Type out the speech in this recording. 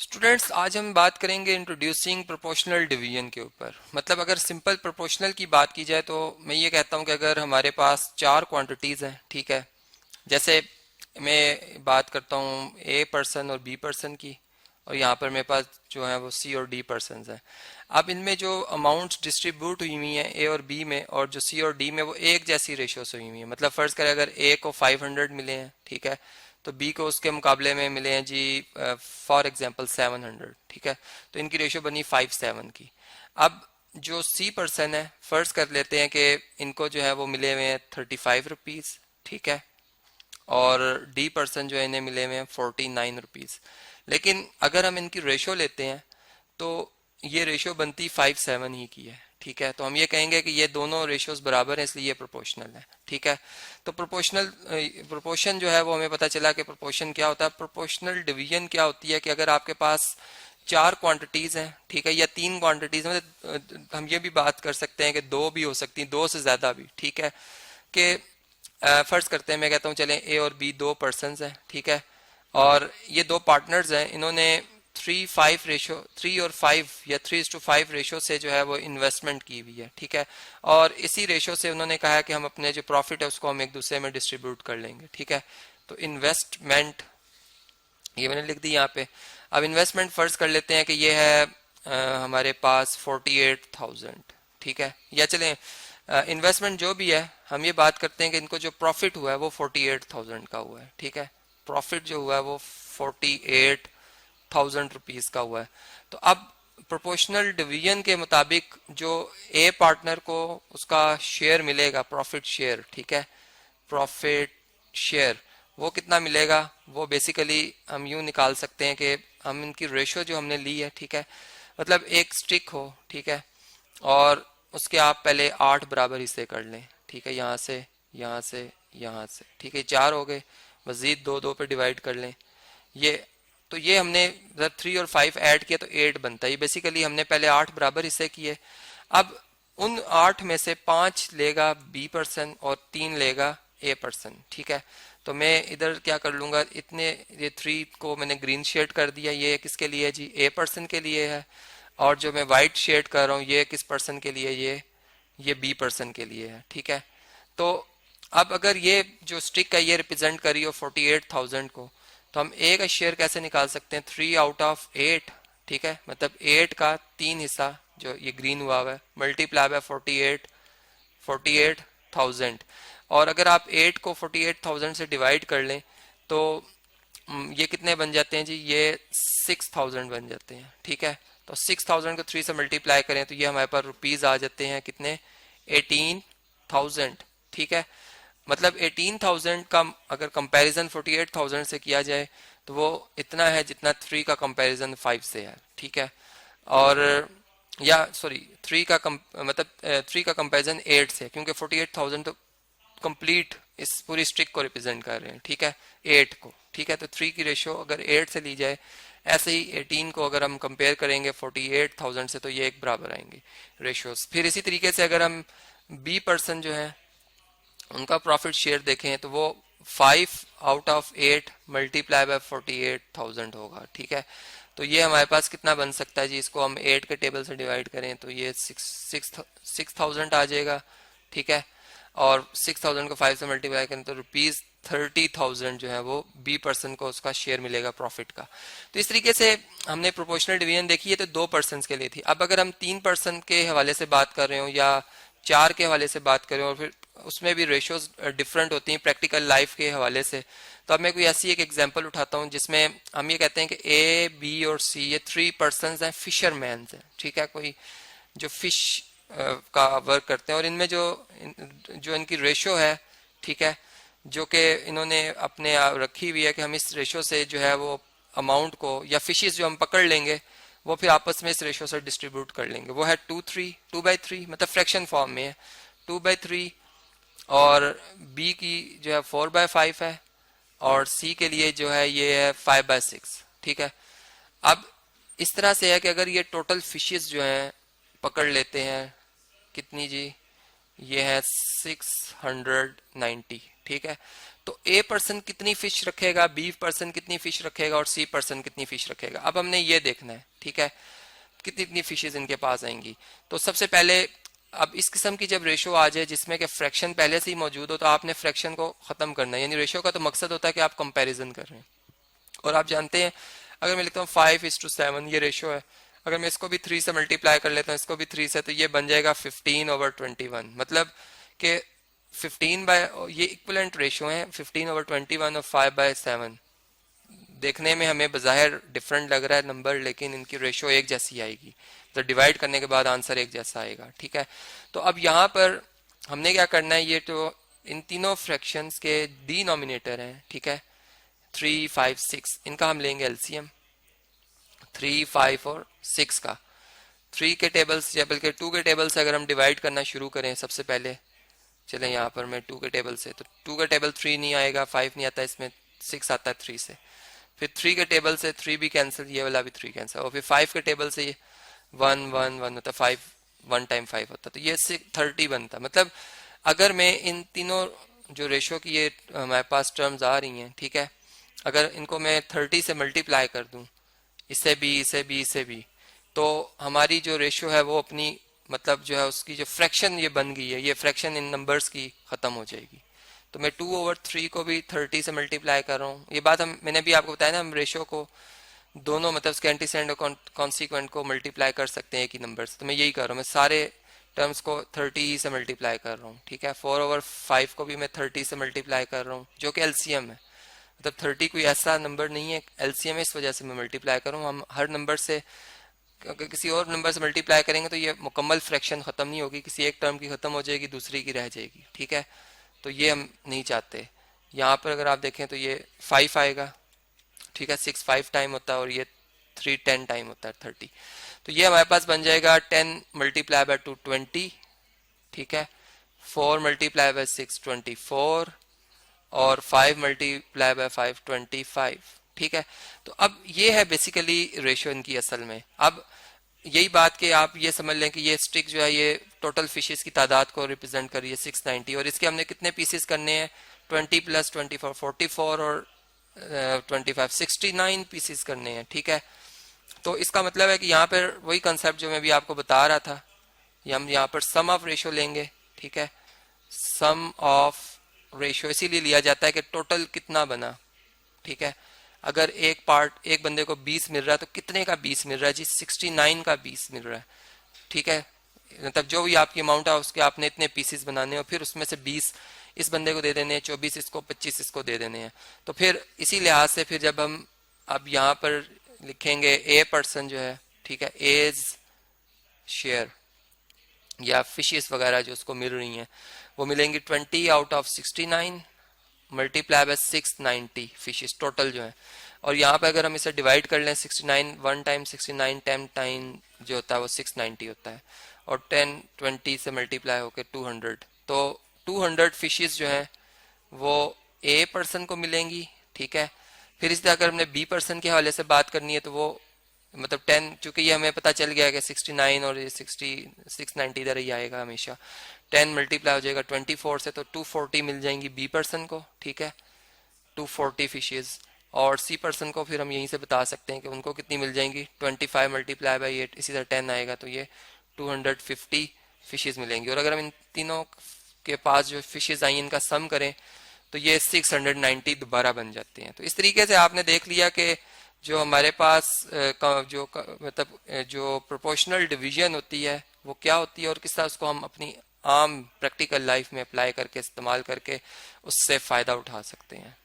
Students, आज हम बात करेंगे इंट्रोड्यूसिंग प्रोपोर्शनल डिवीजन के ऊपर। मतलब अगर सिंपल प्रोपोर्शनल की बात की जाए तो मैं ये कहता हूँ कि अगर हमारे पास चार क्वांटिटीज़ हैं, ठीक है। जैसे मैं बात करता हूँ ए पर्सन और बी पर्सन की, और यहाँ पर मेरे पास जो है वो सी और डी पर्सन हैं। अब इनमें जो अमाउंट्स डिस्ट्रीब्यूट हुई हुई हैं ए और बी में, और जो सी और डी में, वो एक जैसी रेशियो से हुई हुई है। मतलब फ़र्ज़ करें अगर ए को 500 मिले हैं, ठीक है, तो बी को उसके मुकाबले में मिले हैं जी फॉर एग्जांपल 700, ठीक है। तो इनकी रेशियो बनी 5-7 की। अब जो सी पर्सन है, फ़र्ज़ कर लेते हैं कि इनको जो है वो मिले हुए हैं 35 रुपीज़, ठीक है, और डी पर्सन जो है इन्हें मिले हुए हैं 49 रुपीज़। लेकिन अगर हम इनकी रेशो लेते हैं तो ये रेशो बनती 5-7 ही की है, ठीक है। तो हम ये कहेंगे कि ये दोनों रेशियोज बराबर हैं, इसलिए ये प्रोपोर्शनल है, ठीक है। तो प्रोपोर्शन जो है वो हमें पता चला कि प्रोपोर्शन क्या होता है। प्रोपोर्शनल डिवीजन क्या होती है कि अगर आपके पास चार क्वांटिटीज हैं, ठीक है, या तीन क्वांटिटीज, मतलब हम ये भी बात कर सकते हैं कि दो भी हो सकती हैं, दो से ज्यादा भी, ठीक है। कि फर्ज करते हैं, मैं कहता हूँ चलें ए और बी दो पर्सनस हैं, ठीक है, और ये दो पार्टनर्स हैं। इन्होंने 3 और 5 या 3:5 रेशो से जो है वो इन्वेस्टमेंट की हुई है, ठीक है। और इसी रेशो से उन्होंने कहा है कि हम अपने जो प्रॉफिट है उसको हम एक दूसरे में डिस्ट्रीब्यूट कर लेंगे, ठीक है। तो इन्वेस्टमेंट ये मैंने लिख दी यहाँ पे। अब इन्वेस्टमेंट फर्ज कर लेते हैं कि ये है हमारे पास 48,000, ठीक है। या चलें इन्वेस्टमेंट जो भी है, हम ये बात करते हैं कि इनको जो प्रॉफिट हुआ है वो 48,000 का हुआ है, ठीक है। प्रॉफिट जो हुआ है वो 48,000 रुपीज का हुआ है। तो अब प्रोपोर्शनल डिवीजन के मुताबिक जो ए पार्टनर को उसका शेयर मिलेगा, प्रॉफिट शेयर, ठीक है, प्रॉफिट शेयर, वो कितना मिलेगा, वो बेसिकली हम यूं निकाल सकते हैं कि हम इनकी रेशो जो हमने ली है, ठीक है, मतलब एक स्टिक हो, ठीक है, और उसके आप पहले 8 बराबर हिस्से कर लें, ठीक है, यहाँ से यहाँ से यहाँ से, ठीक है, चार हो गए, मजीद दो दो पे डिवाइड कर लें। ये तो ये हमने जब 3 और 5 ऐड किया तो 8 बनता है। ये बेसिकली हमने पहले 8 बराबर हिस्से किए। अब उन 8 में से 5 लेगा बी पर्सन और 3 लेगा ए पर्सन, ठीक है। तो मैं इधर क्या कर लूंगा, इतने ये 3 को मैंने ग्रीन शेड कर दिया, ये किसके लिए है जी, ए पर्सन के लिए है। और जो मैं वाइट शेड कर रहा हूँ ये किस पर्सन के लिए, ये बी पर्सन के लिए है, ठीक है। तो अब अगर ये जो स्टिक है ये रिप्रेजेंट करी हो 48,000 को, तो हम ए का शेयर कैसे निकाल सकते हैं, 3/8, ठीक है, मतलब 8 का 3 हिस्सा जो ये ग्रीन हुआ है मल्टीप्लाई बाय 48,000। और अगर आप 8 को 48,000 से डिवाइड कर लें तो ये कितने बन जाते हैं जी, ये 6,000 बन जाते हैं, ठीक है। तो 6,000 को 3 से मल्टीप्लाई करें तो ये हमारे पास रुपीज आ जाते हैं कितने, 18,000, ठीक है। मतलब 18,000 का अगर कंपैरिजन 48,000 से किया जाए तो वो इतना है जितना 3 का कंपैरिजन 5 से है, ठीक है। और या सॉरी 3 का मतलब 3 का कंपैरिजन 8 से, क्योंकि 48,000 तो कंप्लीट इस पूरी स्ट्रिक को रिप्रेजेंट कर रहे हैं, ठीक है, 8 को, ठीक है। तो 3 की रेशो अगर 8 से ली जाए, ऐसे ही 18 को अगर हम कंपेयर करेंगे 48,000 से तो ये एक बराबर आएंगे रेशियोज। फिर इसी तरीके से अगर हम बी पर्सन जो है उनका प्रॉफिट शेयर देखें तो वो 5/8 मल्टीप्लाई बाय 48,000 होगा, ठीक है। तो ये हमारे पास कितना बन सकता है जी, इसको हम 8 के टेबल से डिवाइड करें तो ये 6,000 आ जाएगा, ठीक है। और 6,000 को 5 से मल्टीप्लाई करें तो रुपीज 30,000 जो है वो बी पर्सन को उसका शेयर मिलेगा प्रॉफिट का। तो इस तरीके से हमने प्रोपोर्शनल डिवीजन देखी है, तो 2 पर्सन के लिए थी। अब अगर हम 3 पर्सन के हवाले से बात कर रहे हो या 4 के हवाले से बात करें, और फिर उसमें भी रेशियोज डिफरेंट होती हैं प्रैक्टिकल लाइफ के हवाले से, तो अब मैं कोई ऐसी एक एग्जांपल उठाता हूँ जिसमें हम ये कहते हैं कि ए बी और सी ये 3 पर्सन हैं, फिशरमैन हैं, ठीक है, कोई जो फिश का वर्क करते हैं, और इनमें जो इनकी रेशो है, ठीक है, जो कि इन्होंने अपने रखी हुई है कि हम इस रेशो से जो है वो अमाउंट को या फिशेस जो हम पकड़ लेंगे वो फिर आपस में इस रेशो से डिस्ट्रीब्यूट कर लेंगे। वो है 2/3 मतलब फ्रैक्शन फॉर्म में है 2/3, और बी की जो है 4/5 है, और सी के लिए जो है ये है 5/6, ठीक है। अब इस तरह से है कि अगर ये टोटल फिशेस जो हैं पकड़ लेते हैं, कितनी जी, ये है 690, ठीक है। तो ए पर्सन कितनी फिश रखेगा, बी पर्सन कितनी फिश रखेगा और सी पर्सन कितनी फिश रखेगा। अब हमने ये देखना है, ठीक है, कितनी कितनी फिशेज इनके पास आएंगी। तो सबसे पहले अब इस किस्म की जब रेशो आ जाए जिसमें कि फ्रैक्शन पहले से ही मौजूद हो, तो आपने फ्रैक्शन को खत्म करना है। यानी रेशो का तो मकसद होता है कि आप कंपैरिजन कर रहे हैं। और आप जानते हैं अगर मैं लिखता हूँ 5:7 ये रेशो है, अगर मैं इसको भी 3 से मल्टीप्लाई कर लेता हूँ, इसको भी 3 से, तो ये बन जाएगा 15/21। मतलब कि 15 बाय, ये इक्वलेंट रेशो है 15/21 और 5/7। देखने में हमें बज़ाहिर डिफरेंट लग रहा है नंबर, लेकिन इनकी रेशो एक जैसी आएगी, तो डिवाइड करने के बाद आंसर एक जैसा आएगा, ठीक है। तो अब यहाँ पर हमने क्या करना है, ये तो इन तीनों फ्रैक्शंस के डिनोमिनेटर हैं, ठीक है, 3, 5, 6, इनका हम लेंगे एलसीएम 3, 5 और 6 का। 3 के टेबल्स या बल्कि 2 के टेबल से अगर हम डिवाइड करना शुरू करें, सबसे पहले चलें यहाँ पर मैं 2 के टेबल से, तो 2 का टेबल 3 नहीं आएगा, 5 नहीं आता, इसमें 6 आता है 3 से। फिर 3 के टेबल से 3 भी कैंसिल, ये वाला भी 3 कैंसिल, और फिर 5 के टेबल से ये 1 1 1 होता, 5 1 टाइम 5 होता, तो ये 30 बनता। मतलब अगर मैं इन तीनों जो रेशो की ये हमारे पास टर्म्स आ रही हैं, ठीक है, अगर इनको मैं 30 से मल्टीप्लाई कर दूं, इसे भी इसे भी इसे भी, तो हमारी जो रेशो है वो अपनी मतलब जो है उसकी जो फ्रैक्शन ये बन गई है, ये फ्रैक्शन इन नंबर्स की खत्म हो जाएगी। तो मैं 2/3 को भी 30 से मल्टीप्लाई कर रहा हूँ। ये बात मैंने भी आपको बताया ना, हम रेशो को दोनों मतलब उसके एंटीसेंड और कॉन्सिक्वेंट को मल्टीप्लाई कर सकते हैं एक ही नंबर से। तो मैं यही कर रहा हूँ, मैं सारे टर्म्स को 30 से मल्टीप्लाई कर रहा हूँ, ठीक है। 4/5 को भी मैं 30 से मल्टीप्लाई कर रहा हूँ, जो कि एलसीएम है। मतलब 30 कोई ऐसा नंबर नहीं है, एलसीएम है, इस वजह से मैं मल्टीप्लाई करूँ। हम हर नंबर से अगर किसी और नंबर से मल्टीप्लाई करेंगे तो ये मुकम्मल फ्रैक्शन खत्म नहीं होगी, किसी एक टर्म की खत्म हो जाएगी, दूसरी की रह जाएगी, ठीक है। तो ये हम नहीं चाहते। यहाँ पर अगर आप देखें तो ये 5 आएगा, ठीक है, 6 5 टाइम होता है और ये 3 10 टाइम होता है 30। तो ये हमारे पास बन जाएगा 10 मल्टीप्लाई बाय 2 20, ठीक है, 4 मल्टीप्लाई बाय 6 24 और 5 मल्टीप्लाई बाय 5 25, ठीक है। तो अब ये है बेसिकली रेशियो इनकी असल में। अब यही बात कि आप ये समझ लें कि ये स्टिक जो है ये टोटल फिशेस की तादाद को रिप्रेजेंट कर रही है 690, और इसके हमने कितने पीसेस करने हैं, 20 + 24 44 और 25 69 पीसेस करने हैं, ठीक है। तो इसका मतलब है कि यहाँ पर वही कंसेप्ट जो मैं भी आपको बता रहा था, ये हम यहाँ पर सम ऑफ रेशियो लेंगे, ठीक है। सम ऑफ रेशियो इसीलिए लिया जाता है कि टोटल कितना बना, ठीक है। अगर एक पार्ट एक बंदे को 20 मिल रहा है तो कितने का 20 मिल रहा है जी, 69 का 20 मिल रहा है, ठीक है। मतलब जो भी आपकी अमाउंट है उसके आपने इतने पीसेस बनाने और फिर उसमें से 20 इस बंदे को दे देने हैं, 24 इसको, 25 इसको दे देने हैं। तो फिर इसी लिहाज से फिर जब हम अब यहाँ पर लिखेंगे ए पर्सन जो है, ठीक है, एज शेयर या फिशेस वगैरह जो उसको मिल रही हैं वो मिलेंगी 20 out of 69 multiply by 690 fishes total जो है। और यहाँ पे अगर हम इसे डिवाइड कर लें 69 1 टाइम 69 10 टाइम जो होता है वो 690 होता है, और 10 20 से मल्टीप्लाई होकर 200, तो 200 फिशेस जो है वो ए पर्सन को मिलेंगी, ठीक है। फिर इस तरह अगर हमने बी पर्सन के हवाले से बात करनी है तो वो मतलब 10, चूंकि ये हमें पता चल गया कि 69 और ये 690 इधर ही आएगा हमेशा, 10 मल्टीप्लाई हो जाएगा 24 से, तो 240 मिल जाएंगी बी पर्सन को, ठीक है, 240 फिशेज। और सी पर्सन को फिर हम यहीं से बता सकते हैं कि उनको कितनी मिल जाएंगी, 25 मल्टीप्लाई बाई 8, इसी तरह 10 आएगा, तो ये 250 फिशेज मिलेंगी। और अगर हम इन तीनों के पास जो फिशेज आई इनका सम करें तो ये 690 दोबारा बन जाते हैं। तो इस तरीके से आपने देख लिया कि जो हमारे पास जो मतलब जो प्रोपोर्शनल डिवीजन होती है वो क्या होती है और किस तरह उसको हम अपनी आम प्रैक्टिकल लाइफ में अप्लाई करके इस्तेमाल करके उससे फ़ायदा उठा सकते हैं।